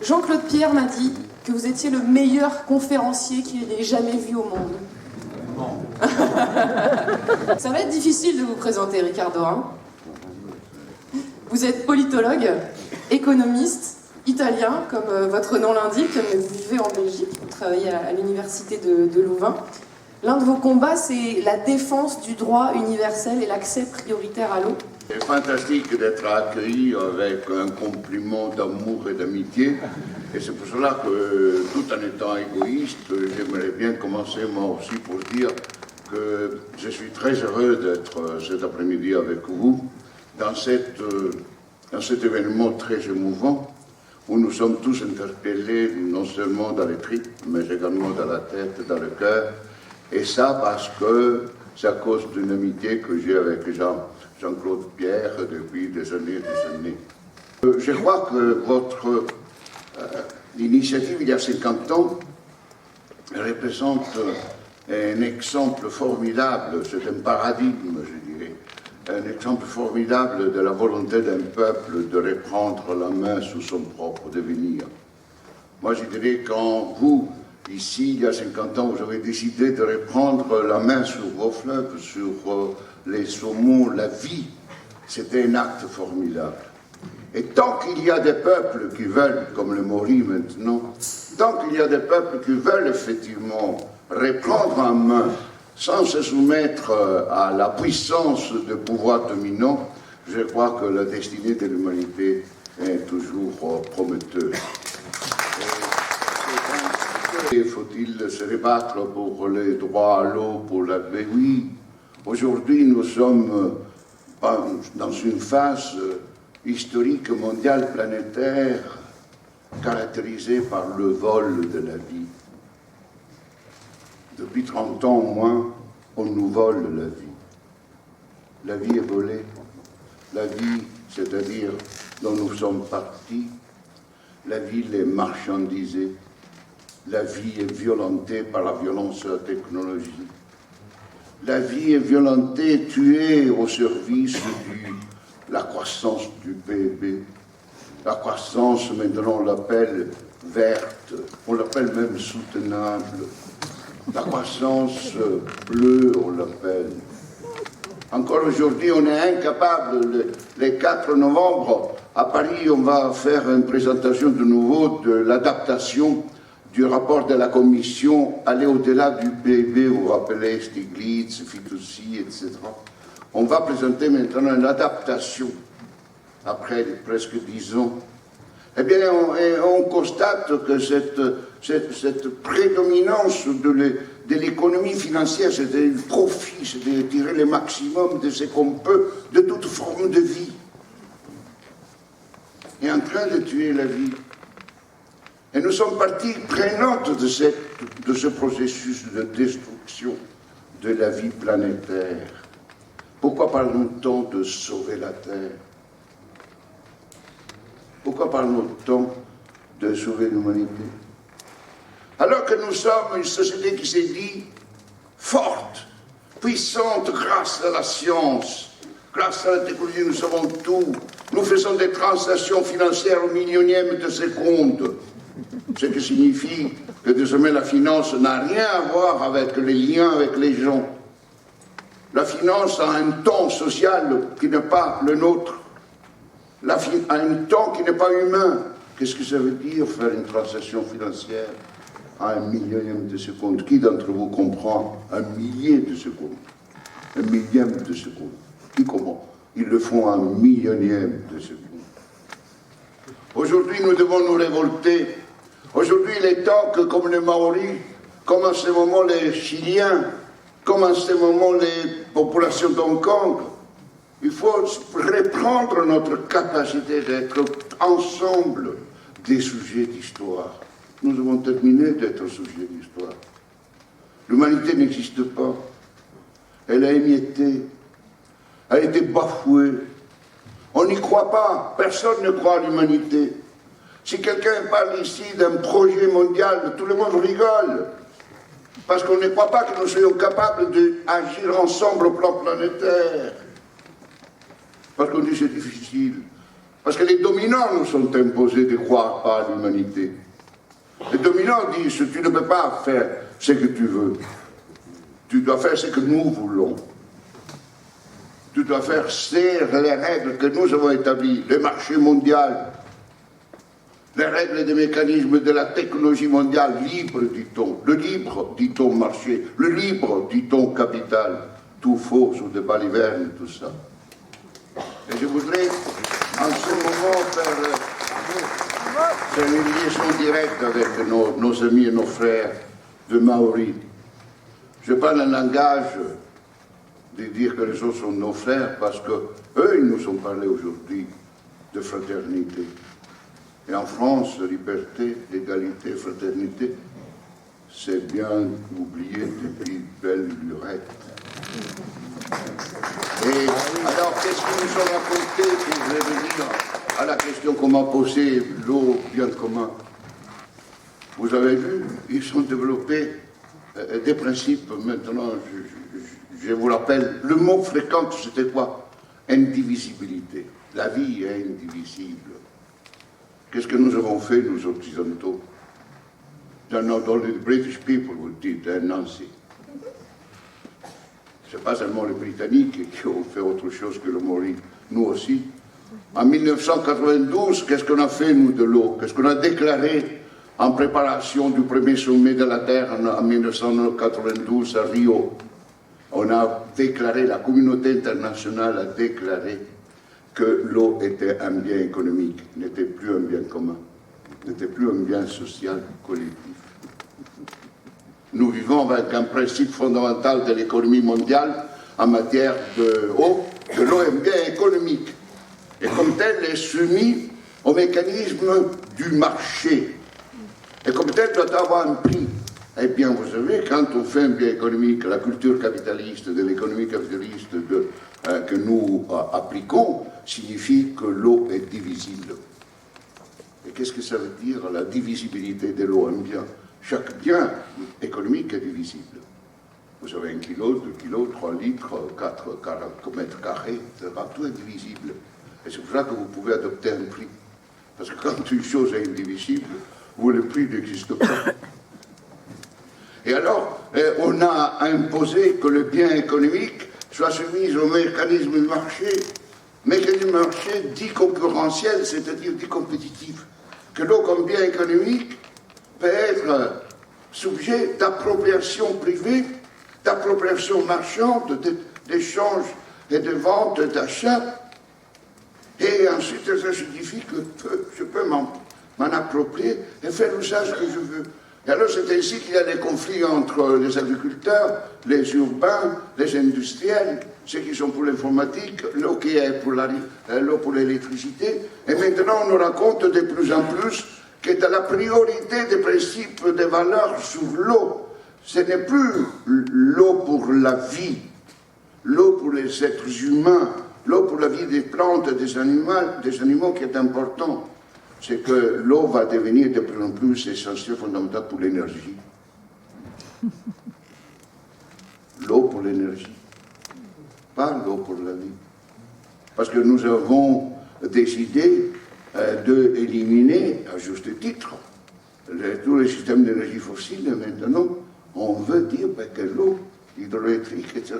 Jean-Claude Pierre m'a dit que vous étiez le meilleur conférencier qu'il ait jamais vu au monde. Ça va être difficile de vous présenter, Ricardo. Hein. Vous êtes politologue, économiste, italien, comme votre nom l'indique, mais vous vivez en Belgique, vous travaillez à l'université de Louvain. L'un de vos combats, c'est la défense du droit universel et l'accès prioritaire à l'eau. C'est fantastique d'être accueilli avec un compliment d'amour et d'amitié. Et c'est pour cela que, tout en étant égoïste, j'aimerais bien commencer moi aussi pour dire que je suis très heureux d'être cet après-midi avec vous dans cet événement très émouvant où nous sommes tous interpellés non seulement dans les tripes, mais également dans la tête, dans le cœur. Et ça parce que c'est à cause d'une amitié que j'ai avec Jean-Claude Pierre depuis des années. Je crois que votre initiative il y a 50 ans représente un exemple formidable, c'est un paradigme, je dirais, un exemple formidable de la volonté d'un peuple de reprendre la main sous son propre devenir. Moi, je dirais, quand vous, ici, il y a 50 ans, vous avez décidé de reprendre la main sur vos fleuves, sur les saumons, la vie, c'était un acte formidable. Et tant qu'il y a des peuples qui veulent, comme le Maori maintenant, tant qu'il y a des peuples qui veulent effectivement reprendre en main, sans se soumettre à la puissance de pouvoirs dominants, je crois que la destinée de l'humanité est toujours prometteuse. Faut-il se rebattre pour les droits à l'eau, pour la... Mais oui, aujourd'hui nous sommes dans une phase historique mondiale planétaire caractérisée par le vol de la vie. Depuis 30 ans au moins, on nous vole la vie. La vie est volée. La vie, c'est-à-dire dont nous sommes partis, la vie est marchandisée. La vie est violentée par la violence de la technologie. La vie est violentée, tuée au service de la croissance du PIB. La croissance, maintenant, on l'appelle verte, on l'appelle même soutenable. La croissance bleue, on l'appelle. Encore aujourd'hui, on est incapable, le 4 novembre, à Paris, on va faire une présentation de nouveau de l'adaptation du rapport de la Commission, aller au-delà du PIB, vous vous rappelez Stiglitz, Fitoussi, etc. On va présenter maintenant une adaptation, après presque 10 ans. Eh bien, on constate que cette prédominance de l'économie financière, c'est le profit, c'est de tirer le maximum de ce qu'on peut de toute forme de vie, est en train de tuer la vie. Et nous sommes partie prenante de ce processus de destruction de la vie planétaire. Pourquoi parlons-nous tant de sauver la Terre? Pourquoi parlons-nous tant de sauver l'humanité? Alors que nous sommes une société qui s'est dit forte, puissante grâce à la science, grâce à la technologie, nous savons tout. Nous faisons des transactions financières au millionième de seconde. Ce qui signifie que désormais la finance n'a rien à voir avec les liens avec les gens. La finance a un temps social qui n'est pas le nôtre, a un temps qui n'est pas humain. Qu'est-ce que ça veut dire faire une transaction financière à un millionième de seconde? Qui d'entre vous comprend un millier de secondes? Un millième de seconde? Qui comprend? Ils le font à un millionième de seconde. Aujourd'hui, nous devons nous révolter. Aujourd'hui, il est temps que, comme les Maoris, comme en ce moment les Chiliens, comme en ce moment les populations d'Hong Kong, il faut reprendre notre capacité d'être ensemble des sujets d'histoire. Nous avons terminé d'être sujets d'histoire. L'humanité n'existe pas. Elle a émietté. Elle a été bafouée. On n'y croit pas. Personne ne croit à l'humanité. Si quelqu'un parle ici d'un projet mondial, tout le monde rigole. Parce qu'on ne croit pas que nous soyons capables d'agir ensemble au plan planétaire. Parce qu'on dit c'est difficile. Parce que les dominants nous sont imposés de croire pas à l'humanité. Les dominants disent, tu ne peux pas faire ce que tu veux. Tu dois faire ce que nous voulons. Tu dois faire les règles que nous avons établies, le marché mondial, les règles des mécanismes de la technologie mondiale, libre, dit-on, le libre, dit-on, marché, le libre, dit-on, capital, tout faux sous des balivernes, tout ça. Et je voudrais, en ce moment, faire une liaison directe avec nos amis et nos frères de Maori. Je parle un langage de dire que les autres sont nos frères parce qu'eux, ils nous ont parlé aujourd'hui de fraternité. Et en France, liberté, égalité, fraternité, c'est bien oublié depuis belle lurette. Et alors, qu'est-ce qu'ils nous ont raconté pour revenir à la question qu'on m'a posée, l'eau, bien commun? Vous avez vu, ils ont développé des principes, maintenant, je vous rappelle, le mot fréquent, c'était quoi? Indivisibilité. La vie est indivisible. Qu'est-ce que nous avons fait, nous occidentaux? Dans les British people, vous dites, Nancy. Ce n'est pas seulement les Britanniques qui ont fait autre chose que le Maori, nous aussi. En 1992, qu'est-ce qu'on a fait, nous, de l'eau? Qu'est-ce qu'on a déclaré en préparation du premier sommet de la Terre en 1992 à Rio? On a déclaré, la communauté internationale a déclaré que l'eau était un bien économique, n'était plus un bien commun, n'était plus un bien social collectif. Nous vivons avec un principe fondamental de l'économie mondiale en matière d'eau, que l'eau est un bien économique. Et comme tel, est soumis au mécanisme du marché. Et comme tel, doit avoir un prix. Eh bien, vous savez, quand on fait un bien économique, la culture capitaliste, de l'économie capitaliste que nous appliquons, signifie que l'eau est divisible. Et qu'est-ce que ça veut dire, la divisibilité de l'eau? Un bien. Chaque bien économique est divisible. Vous avez 1 kilo, 2 kilos, 3 litres, 4 mètres carrés, etc. Tout est divisible. Et c'est pour ça que vous pouvez adopter un prix. Parce que quand une chose est indivisible, le prix n'existe pas. Et alors, on a imposé que le bien économique soit soumis au mécanisme du marché. Mécanisme du marché dit concurrentiel, c'est-à-dire dit compétitif. Que l'eau comme bien économique peut être sujet d'appropriation privée, d'appropriation marchande, d'échange et de vente, d'achat. Et ensuite, ça signifie que je peux m'en approprier et faire l'usage que je veux. Et alors, c'est ainsi qu'il y a des conflits entre les agriculteurs, les urbains, les industriels, ceux qui sont pour l'informatique, l'eau qui est pour l'eau pour l'électricité. Et maintenant, on nous raconte de plus en plus que dans la priorité des principes des valeurs sur l'eau, ce n'est plus l'eau pour la vie, l'eau pour les êtres humains, l'eau pour la vie des plantes et des animaux qui est important. C'est que l'eau va devenir de plus en plus essentielle, fondamentale pour l'énergie. L'eau pour l'énergie, pas l'eau pour la vie. Parce que nous avons décidé d'éliminer, à juste titre, tous les systèmes d'énergie fossile. Et maintenant, on veut dire que l'eau hydroélectrique, etc.,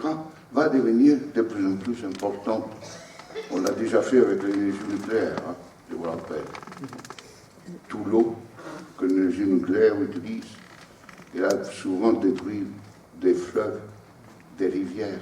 va devenir de plus en plus importante. On l'a déjà fait avec l'énergie nucléaire, hein, je vous rappelle. Tout l'eau que l'énergie nucléaire utilise, elle a souvent détruit des fleuves, des rivières,